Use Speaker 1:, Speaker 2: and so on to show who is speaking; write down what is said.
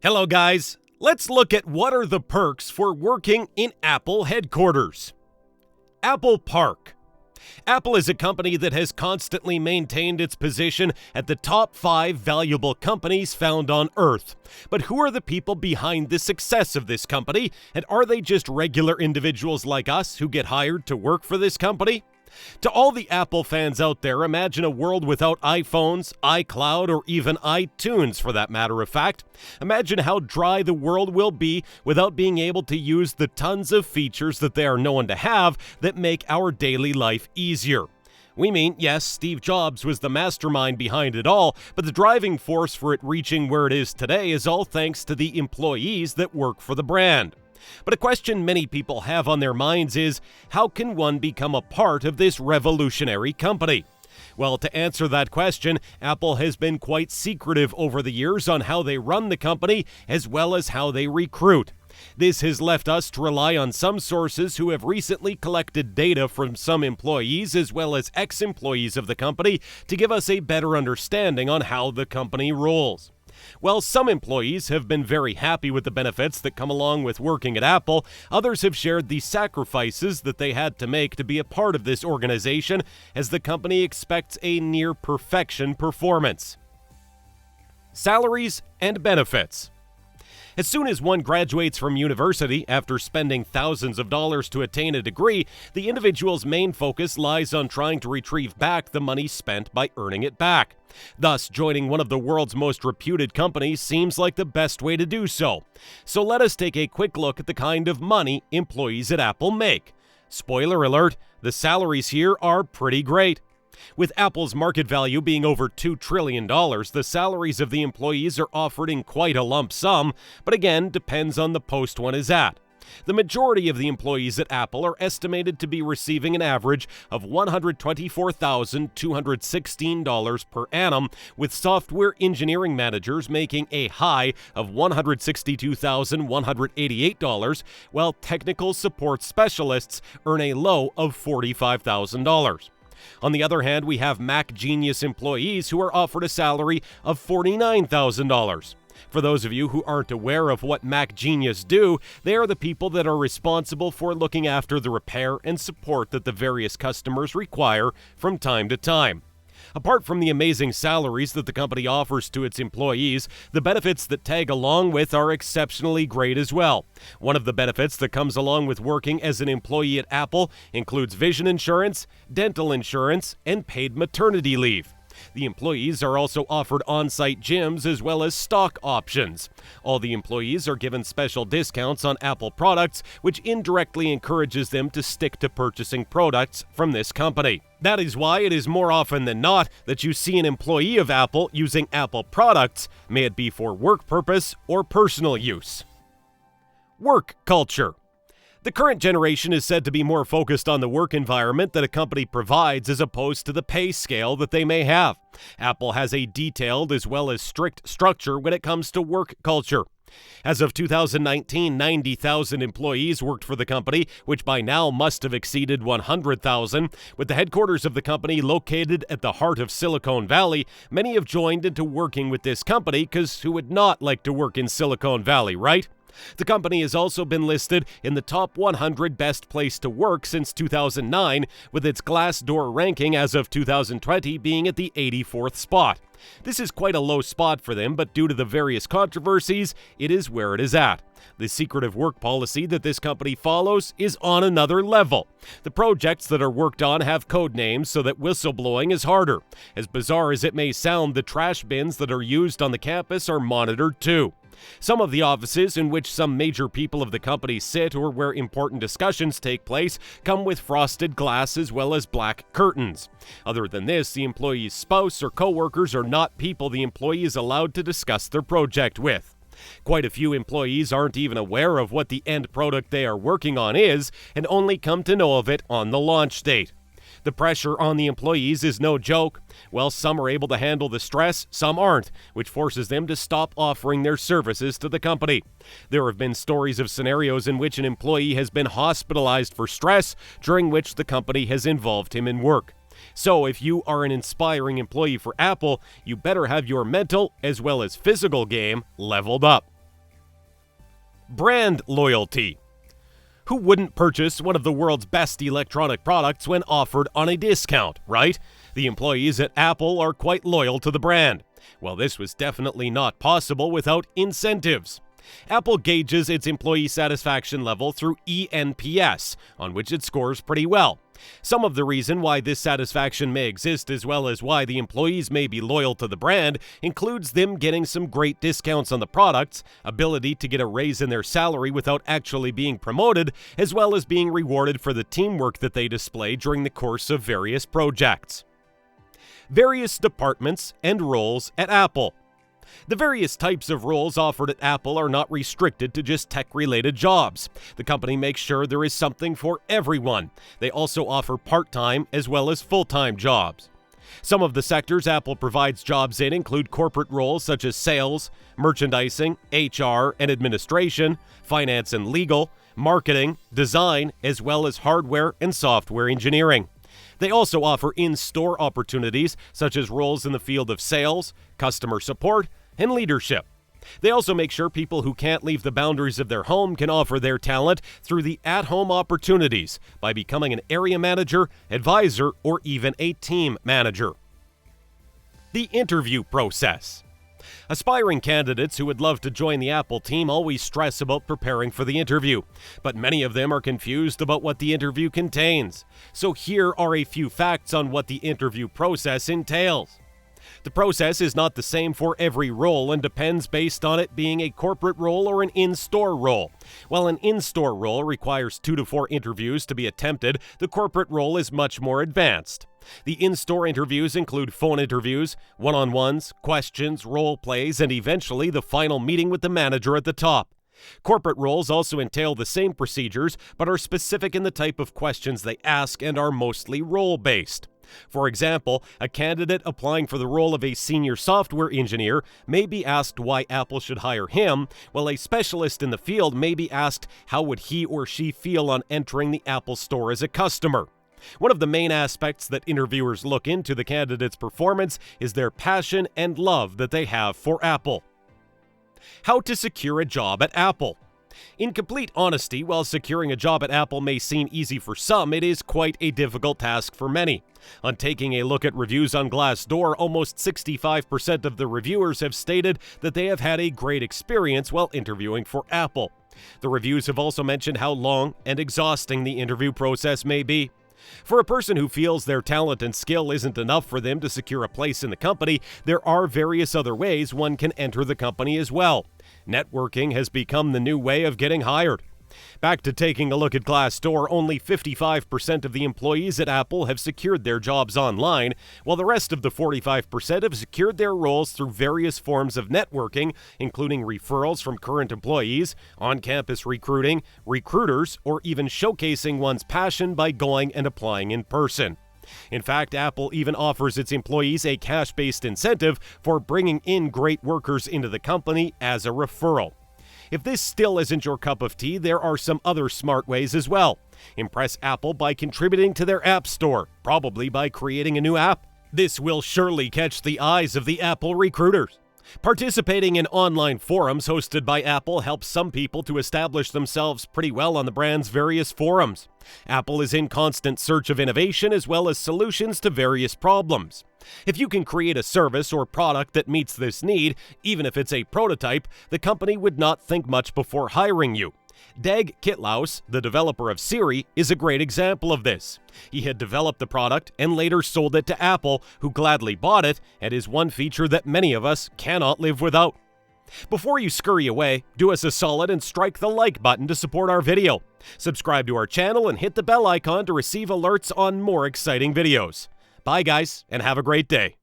Speaker 1: Hello guys, let's look at what are the perks for working in Apple headquarters. Apple Park. Apple is a company that has constantly maintained its position at the top 5 valuable companies found on Earth. But who are the people behind the success of this company, and are they just regular individuals like us who get hired to work for this company? To all the Apple fans out there, imagine a world without iPhones, iCloud, or even iTunes for that matter of fact. Imagine how dry the world will be without being able to use the tons of features that they are known to have that make our daily life easier. We mean, yes, Steve Jobs was the mastermind behind it all, but the driving force for it reaching where it is today is all thanks to the employees that work for the brand. But a question many people have on their minds is, how can one become a part of this revolutionary company? Well, to answer that question, Apple has been quite secretive over the years on how they run the company as well as how they recruit. This has left us to rely on some sources who have recently collected data from some employees as well as ex-employees of the company to give us a better understanding on how the company rolls. While some employees have been very happy with the benefits that come along with working at Apple, others have shared the sacrifices that they had to make to be a part of this organization, as the company expects a near-perfection performance. Salaries and benefits. As soon as one graduates from university, after spending thousands of dollars to attain a degree, the individual's main focus lies on trying to retrieve back the money spent by earning it back. Thus, joining one of the world's most reputed companies seems like the best way to do so. So let us take a quick look at the kind of money employees at Apple make. Spoiler alert, the salaries here are pretty great. With Apple's market value being over $2 trillion, the salaries of the employees are offered in quite a lump sum, but again, depends on the post one is at. The majority of the employees at Apple are estimated to be receiving an average of $124,216 per annum, with software engineering managers making a high of $162,188, while technical support specialists earn a low of $45,000. On the other hand, we have Mac Genius employees who are offered a salary of $49,000. For those of you who aren't aware of what Mac Genius do, they are the people that are responsible for looking after the repair and support that the various customers require from time to time. Apart from the amazing salaries that the company offers to its employees, the benefits that tag along with are exceptionally great as well. One of the benefits that comes along with working as an employee at Apple includes vision insurance, dental insurance, and paid maternity leave. The employees are also offered on-site gyms as well as stock options. All the employees are given special discounts on Apple products, which indirectly encourages them to stick to purchasing products from this company. That is why it is more often than not that you see an employee of Apple using Apple products, may it be for work purpose or personal use. Work culture. The current generation is said to be more focused on the work environment that a company provides as opposed to the pay scale that they may have. Apple has a detailed as well as strict structure when it comes to work culture. As of 2019, 90,000 employees worked for the company, which by now must have exceeded 100,000. With the headquarters of the company located at the heart of Silicon Valley, many have joined into working with this company because who would not like to work in Silicon Valley, right? The company has also been listed in the top 100 best place to work since 2009, with its Glassdoor ranking as of 2020 being at the 84th spot. This is quite a low spot for them, but due to the various controversies, it is where it is at. The secretive work policy that this company follows is on another level. The projects that are worked on have code names so that whistleblowing is harder. As bizarre as it may sound, the trash bins that are used on the campus are monitored too. Some of the offices in which some major people of the company sit or where important discussions take place come with frosted glass as well as black curtains. Other than this, the employee's spouse or coworkers are not people the employee is allowed to discuss their project with. Quite a few employees aren't even aware of what the end product they are working on is and only come to know of it on the launch date. The pressure on the employees is no joke. Well, some are able to handle the stress, some aren't, which forces them to stop offering their services to the company. There have been stories of scenarios in which an employee has been hospitalized for stress, during which the company has involved him in work. So if you are an inspiring employee for Apple, you better have your mental as well as physical game leveled up. Brand loyalty. Who wouldn't purchase one of the world's best electronic products when offered on a discount, right? The employees at Apple are quite loyal to the brand. Well, this was definitely not possible without incentives. Apple gauges its employee satisfaction level through eNPS, on which it scores pretty well. Some of the reason why this satisfaction may exist, as well as why the employees may be loyal to the brand, includes them getting some great discounts on the products, ability to get a raise in their salary without actually being promoted, as well as being rewarded for the teamwork that they display during the course of various projects. Various departments and roles at Apple. The various types of roles offered at Apple are not restricted to just tech-related jobs. The company makes sure there is something for everyone. They also offer part-time as well as full-time jobs. Some of the sectors Apple provides jobs in include corporate roles such as sales, merchandising, HR and administration, finance and legal, marketing, design, as well as hardware and software engineering. They also offer in-store opportunities such as roles in the field of sales, customer support, and leadership. They also make sure people who can't leave the boundaries of their home can offer their talent through the at-home opportunities by becoming an area manager, advisor, or even a team manager. The interview process. Aspiring candidates who would love to join the Apple team always stress about preparing for the interview, but many of them are confused about what the interview contains. So here are a few facts on what the interview process entails. The process is not the same for every role and depends based on it being a corporate role or an in-store role. While an in-store role requires 2 to 4 interviews to be attempted, the corporate role is much more advanced. The in-store interviews include phone interviews, one-on-ones, questions, role plays, and eventually the final meeting with the manager at the top. Corporate roles also entail the same procedures, but are specific in the type of questions they ask and are mostly role-based. For example, a candidate applying for the role of a senior software engineer may be asked why Apple should hire him, while a specialist in the field may be asked how would he or she feel on entering the Apple Store as a customer. One of the main aspects that interviewers look into the candidate's performance is their passion and love that they have for Apple. How to secure a job at Apple. In complete honesty, while securing a job at Apple may seem easy for some, it is quite a difficult task for many. On taking a look at reviews on Glassdoor, almost 65% of the reviewers have stated that they have had a great experience while interviewing for Apple. The reviews have also mentioned how long and exhausting the interview process may be. For a person who feels their talent and skill isn't enough for them to secure a place in the company, there are various other ways one can enter the company as well. Networking has become the new way of getting hired. Back to taking a look at Glassdoor, only 55% of the employees at Apple have secured their jobs online, while the rest of the 45% have secured their roles through various forms of networking, including referrals from current employees, on-campus recruiting, recruiters, or even showcasing one's passion by going and applying in person. In fact, Apple even offers its employees a cash-based incentive for bringing in great workers into the company as a referral. If this still isn't your cup of tea, there are some other smart ways as well. Impress Apple by contributing to their App Store, probably by creating a new app. This will surely catch the eyes of the Apple recruiters. Participating in online forums hosted by Apple helps some people to establish themselves pretty well on the brand's various forums. Apple is in constant search of innovation as well as solutions to various problems. If you can create a service or product that meets this need, even if it's a prototype, the company would not think much before hiring you. Dag Kitlaus, the developer of Siri, is a great example of this. He had developed the product and later sold it to Apple, who gladly bought it, and is one feature that many of us cannot live without. Before you scurry away, do us a solid and strike the like button to support our video. Subscribe to our channel and hit the bell icon to receive alerts on more exciting videos. Bye guys, and have a great day.